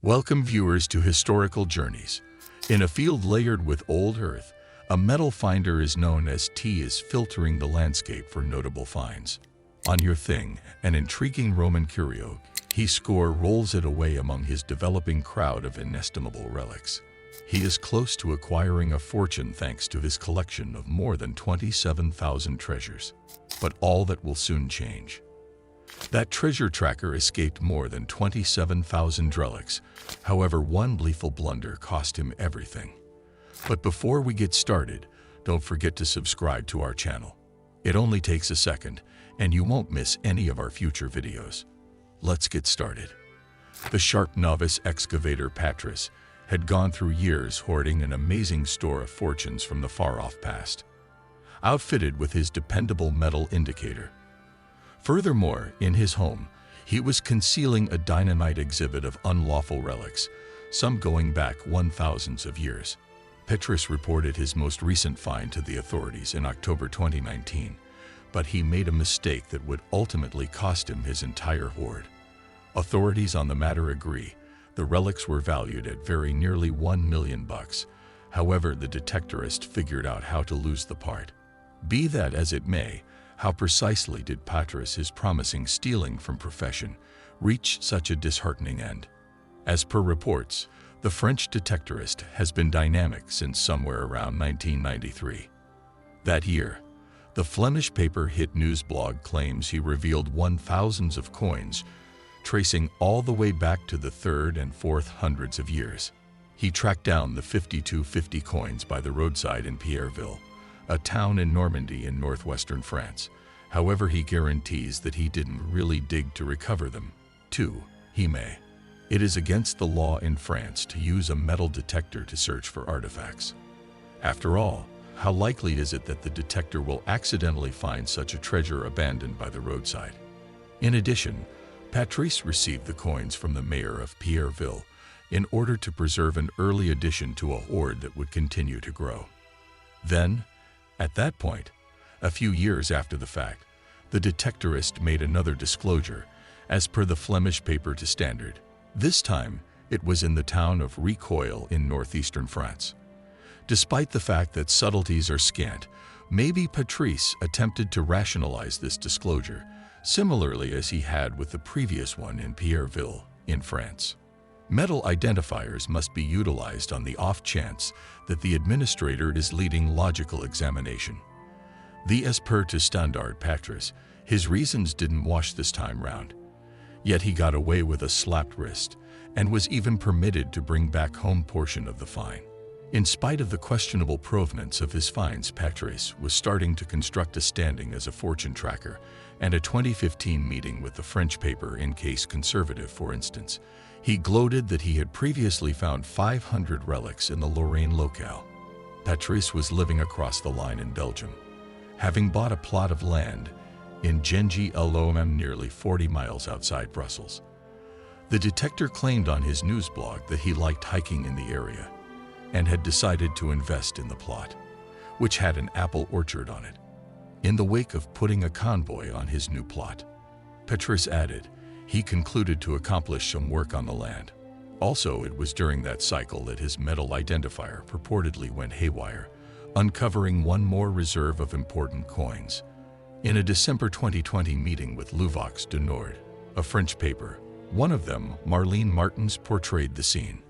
Welcome viewers to Historical Journeys. In a field layered with old earth, a metal finder is known as T is filtering the landscape for notable finds. On your thing, an intriguing Roman curio, he rolls it away among his developing crowd of inestimable relics. He is close to acquiring a fortune thanks to his collection of more than 27,000 treasures. But all that will soon change. That treasure tracker escaped more than 27,000 relics. However, one lethal blunder cost him everything. But before we get started, don't forget to subscribe to our channel. It only takes a second, and you won't miss any of our future videos. Let's get started. The sharp novice excavator Patris had gone through years hoarding an amazing store of fortunes from the far-off past, outfitted with his dependable metal indicator. Furthermore, in his home, he was concealing a dynamite exhibit of unlawful relics, some going back 1,000s of years. Patris reported his most recent find to the authorities in October 2019, but he made a mistake that would ultimately cost him his entire hoard. Authorities on the matter agree. The relics were valued at very nearly $1 million. However, the detectorist figured out how to lose the part. Be that as it may, how precisely did Patris, his promising stealing from profession, reach such a disheartening end? As per reports, the French detectorist has been dynamic since somewhere around 1993. That year, the Flemish paper hit news blog claims he revealed 1,000s of coins, tracing all the way back to the 3rd and 4th hundreds of years. He tracked down the 5250 coins by the roadside in Pierreville, a town in Normandy in northwestern France. However, he guarantees that he didn't really dig to recover them. 2. He may. It is against the law in France to use a metal detector to search for artifacts. After all, how likely is it that the detector will accidentally find such a treasure abandoned by the roadside? In addition, Patris received the coins from the mayor of Pierreville in order to preserve an early addition to a hoard that would continue to grow. Then, at that point, a few years after the fact, the detectorist made another disclosure, as per the Flemish paper to Standard. This time, it was in the town of Recoil in northeastern France. Despite the fact that subtleties are scant, maybe Patris attempted to rationalize this disclosure, similarly as he had with the previous one in Pierreville, in France. Metal identifiers must be utilized on the off chance that the administrator is leading logical examination. As per to Standard Patris, his reasons didn't wash this time round. Yet he got away with a slapped wrist and was even permitted to bring back home portion of the fine. In spite of the questionable provenance of his finds, Patris was starting to construct a standing as a fortune tracker, and a 2015 meeting with the French paper in Case Conservative, for instance. He gloated that he had previously found 500 relics in the Lorraine locale. Patris was living across the line in Belgium, having bought a plot of land in Gengy-l'Homme nearly 40 miles outside Brussels. The detector claimed on his news blog that he liked hiking in the area and had decided to invest in the plot, which had an apple orchard on it. In the wake of putting a convoy on his new plot, Patris added, he concluded to accomplish some work on the land. Also, it was during that cycle that his metal identifier purportedly went haywire, uncovering one more reserve of important coins. In a December 2020 meeting with L'Vox du Nord, a French paper, one of them, Marlene Martens, portrayed the scene.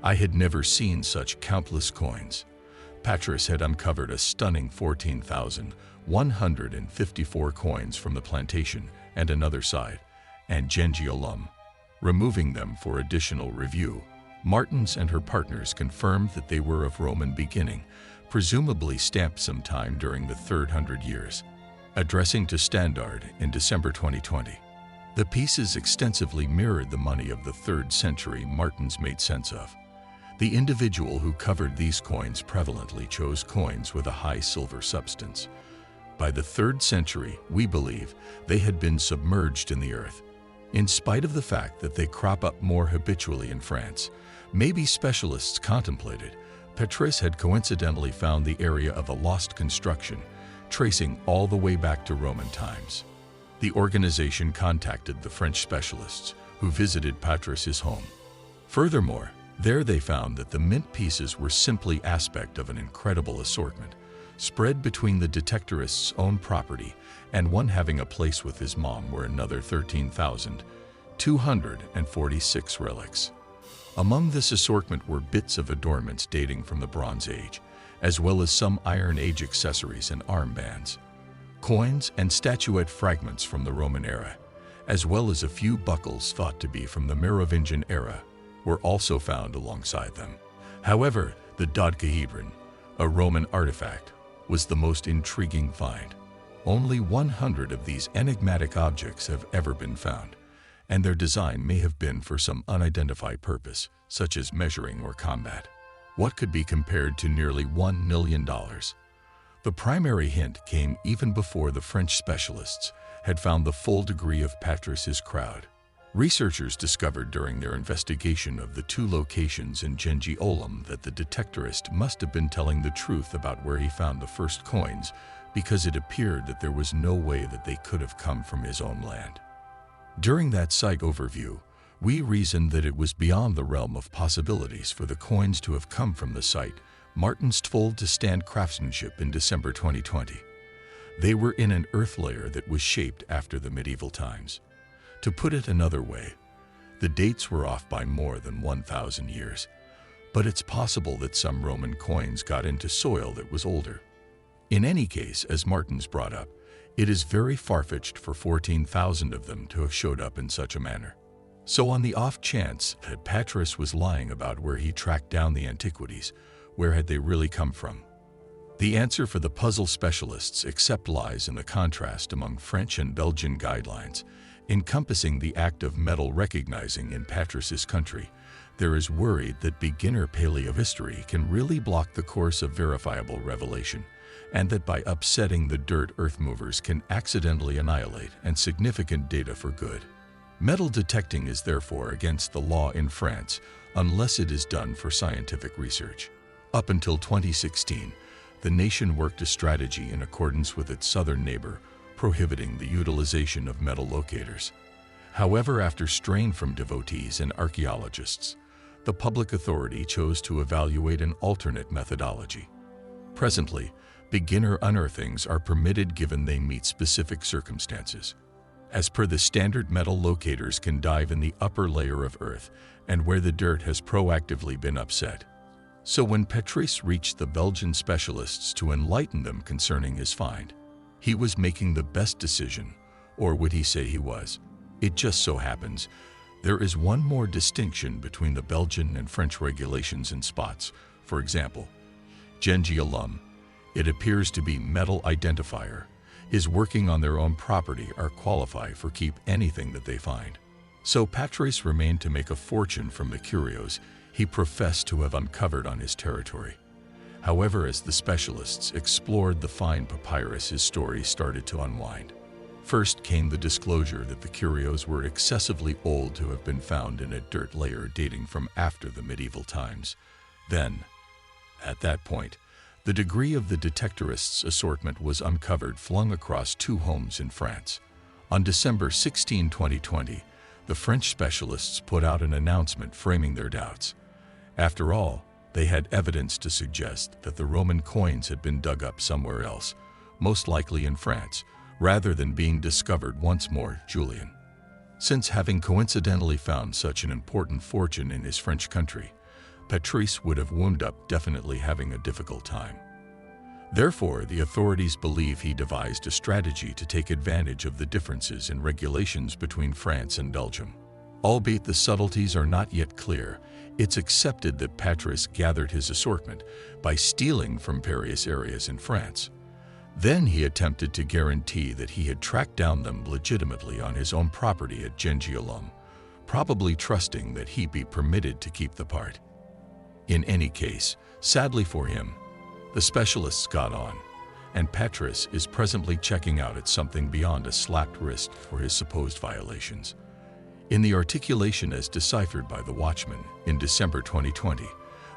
I had never seen such countless coins. Patris had uncovered a stunning 14,154 coins from the plantation and another side, and Gengy-l'Homme, removing them for additional review. Martens and her partners confirmed that they were of Roman beginning, presumably stamped sometime during the 300 years. Addressing to Standard in December 2020, the pieces extensively mirrored the money of the 3rd century Martens made sense of. The individual who covered these coins prevalently chose coins with a high silver substance. By the 3rd century, we believe, they had been submerged in the earth. In spite of the fact that they crop up more habitually in France, maybe specialists contemplated, Patris had coincidentally found the area of a lost construction, tracing all the way back to Roman times. The organization contacted the French specialists, who visited Patris's home. Furthermore, there they found that the mint pieces were simply aspect of an incredible assortment, spread between the detectorists' own property and one having a place with his mom were another 13,246 relics. Among this assortment were bits of adornments dating from the Bronze Age, as well as some Iron Age accessories and armbands, coins and statuette fragments from the Roman era, as well as a few buckles thought to be from the Merovingian era, were also found alongside them. However, the dodecahedron, a Roman artifact, was the most intriguing find. Only 100 of these enigmatic objects have ever been found, and their design may have been for some unidentified purpose, such as measuring or combat. What could be compared to nearly $1 million? The primary hint came even before the French specialists had found the full degree of Patris's crowd. Researchers discovered during their investigation of the two locations in Genji-Olom that the detectorist must have been telling the truth about where he found the first coins, because it appeared that there was no way that they could have come from his own land. During that site overview, we reasoned that it was beyond the realm of possibilities for the coins to have come from the site, Martens told to Stand Craftsmanship in December 2020. They were in an earth layer that was shaped after the medieval times. To put it another way, the dates were off by more than 1,000 years, but it's possible that some Roman coins got into soil that was older. In any case, as Martens brought up, it is very far-fetched for 14,000 of them to have showed up in such a manner. So on the off chance that Patris was lying about where he tracked down the antiquities, where had they really come from? The answer for the puzzle specialists except lies in the contrast among French and Belgian guidelines, encompassing the act of metal recognizing in Patris's country. There is worried that beginner paleohistory can really block the course of verifiable revelation, and that by upsetting the dirt earth movers can accidentally annihilate and significant data for good. Metal detecting is therefore against the law in France unless it is done for scientific research. Up until 2016, the nation worked a strategy in accordance with its southern neighbor, prohibiting the utilization of metal locators. However, after strain from devotees and archaeologists, the public authority chose to evaluate an alternate methodology. Presently, beginner unearthings are permitted given they meet specific circumstances. As per the standard, metal locators can dive in the upper layer of earth and where the dirt has proactively been upset. So when Patris reached the Belgian specialists to enlighten them concerning his find, he was making the best decision, or would he say he was? It just so happens there is one more distinction between the Belgian and French regulations in spots. For example, Genji-Olom, it appears to be metal identifier, is working on their own property or qualify for keep anything that they find. So Patris remained to make a fortune from the curios he professed to have uncovered on his territory. However, as the specialists explored the fine papyrus, his story started to unwind. First came the disclosure that the curios were excessively old to have been found in a dirt layer dating from after the medieval times. Then, at that point, the degree of the detectorists' assortment was uncovered flung across two homes in France. On December 16, 2020, the French specialists put out an announcement framing their doubts. After all, they had evidence to suggest that the Roman coins had been dug up somewhere else, most likely in France, rather than being discovered once more. Julian, since having coincidentally found such an important fortune in his French country, Patris would have wound up definitely having a difficult time. Therefore, the authorities believe he devised a strategy to take advantage of the differences in regulations between France and Belgium. Albeit the subtleties are not yet clear, it's accepted that Patris gathered his assortment by stealing from various areas in France. Then he attempted to guarantee that he had tracked down them legitimately on his own property at Genji-Olom, probably trusting that he'd be permitted to keep the part. In any case, sadly for him, the specialists got on, and Patris is presently checking out at something beyond a slapped wrist for his supposed violations. In the articulation as deciphered by the Watchman in December 2020,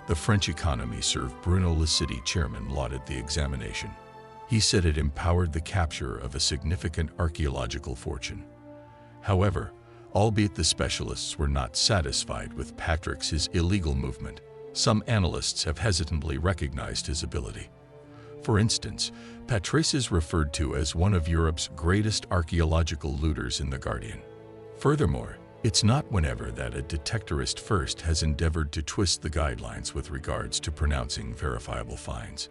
the French Economy Serve Bruno Le City chairman lauded the examination. He said it empowered the capture of a significant archaeological fortune. However, Albeit the specialists were not satisfied with Patrick's illegal movement, some analysts have hesitantly recognized his ability. For instance, Patrice is referred to as one of Europe's greatest archaeological looters in The Guardian. Furthermore, it's not whenever that a detectorist first has endeavored to twist the guidelines with regards to pronouncing verifiable finds.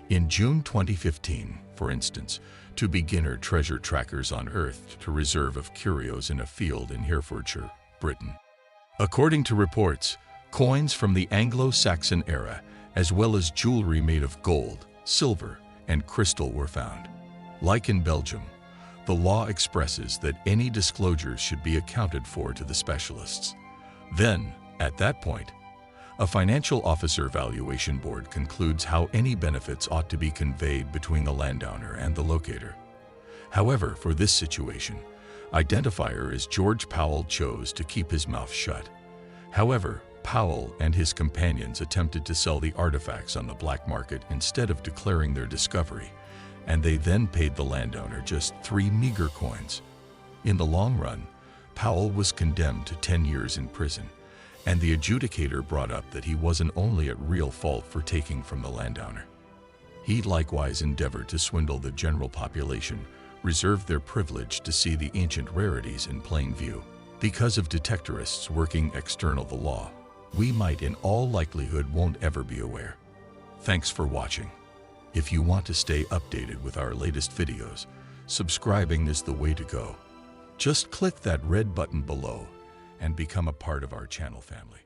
In June 2015, for instance, two beginner treasure trackers unearthed a reserve of curios in a field in Herefordshire, Britain. According to reports, coins from the Anglo-Saxon era, as well as jewelry made of gold, silver, and crystal were found. Like in Belgium, the law expresses that any disclosures should be accounted for to the specialists. Then, at that point, a financial officer valuation board concludes how any benefits ought to be conveyed between the landowner and the locator. However, for this situation, identifier as George Powell chose to keep his mouth shut. However, Powell and his companions attempted to sell the artifacts on the black market instead of declaring their discovery, and they then paid the landowner just 3 meager coins. In the long run, Powell was condemned to 10 years in prison, and the adjudicator brought up that he wasn't only at real fault for taking from the landowner. He likewise endeavored to swindle the general population, reserved their privilege to see the ancient rarities in plain view. Because of detectorists working external the law, we might in all likelihood won't ever be aware. Thanks for watching. If you want to stay updated with our latest videos, subscribing is the way to go. Just click that red button below and become a part of our channel family.